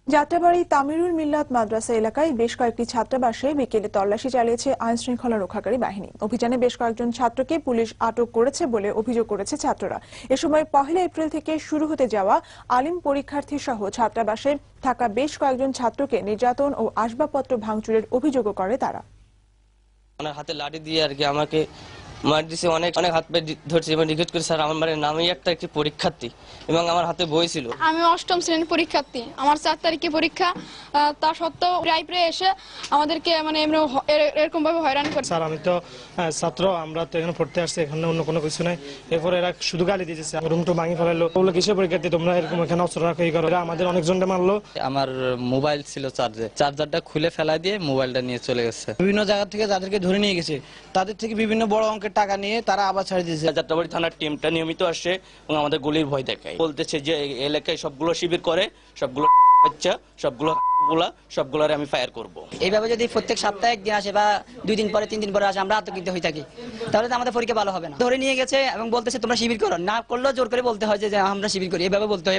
যাত্রাবাড়ী তামিরুল মিল্লাত মাদ্রাসা এলাকায় বেশ কয়েকটি ছাত্রাবাসে বিকেলে তল্লাশি চালিয়েছে আইন শৃঙ্খলা রক্ষাকারী বাহিনী। অভিযানে বেশ কয়েকজন ছাত্রকে পুলিশ আটক করেছে বলে অভিযোগ করেছে ছাত্ররা। এ সময় 1 এপ্রিল থেকে শুরু হতে যাওয়া আলিম পরীক্ষার্থী সহ ছাত্রাবাসে থাকা বেশ কয়েকজন ছাত্রকে নির্যাতন ও আসবাবপত্র ভাঙচুরের অভিযোগও করে তারা। হাতে লাঠি দিয়ে আর কি আমাকে মার দিছে, অনেক হাত পে ধরছে এবং রিকোয়েস্ট করে, স্যার আমার মানে নামই একটি পরীক্ষার্থী এবং আমার হাতে বই ছিল। আমি 8ম শ্রেণীর পরীক্ষার্থী, আমার 4 তারিখে পরীক্ষা। তা সত্ত্বেও প্রায় এসে আমাদেরকে মানে এরকম ভাবে হয়রানি করে। স্যার আমি তো ছাত্র, আমরা তো এখানে পড়তে আসছি, এখানে অন্য কোনো কিছু নাই। এরপর এরা শুধু গালি দিয়েছে, রুমটা ভাঙি ফেলালো, বললো কিসের পরীক্ষার্থী তোমরা, এরকম এখানে অস্ত্র রাখো করো। এরা আমাদের অনেকজনকে মারলো। আমার মোবাইল ছিল চার্জারটা খুলে ফেলা দিয়ে মোবাইলটা নিয়ে চলে গেছে। বিভিন্ন জায়গা থেকে যাদেরকে ধরে নিয়ে গেছে তাদের থেকে বিভিন্ন বড় অঙ্কের টাকা নিয়ে তারা আবার ছাড়ে দিয়েছে। যাত্রাবাড়ী থানার টিমটা নিয়মিত আসে এবং আমাদের গুলির ভয় দেখায়, বলতেছে যে এলাকায় সবগুলো শিবির করে, সবগুলো বাচ্চা, সবগুলোর আমি ফায়ার করব। এইভাবে যদি প্রত্যেক সপ্তাহে একদিন আসে বা 2 দিন পরে 3 দিন পরে আসে, আমরা আতঙ্কিত হয়ে থাকি, তাহলে তো আমাদের পরীক্ষা ভালো হবে না। ধরে নিয়ে গেছে এবং বলতেছে তোমরা শিবির করো, না করলেও জোর করে বলতে হয় যে আমরা শিবির করি, এভাবে বলতে হয়।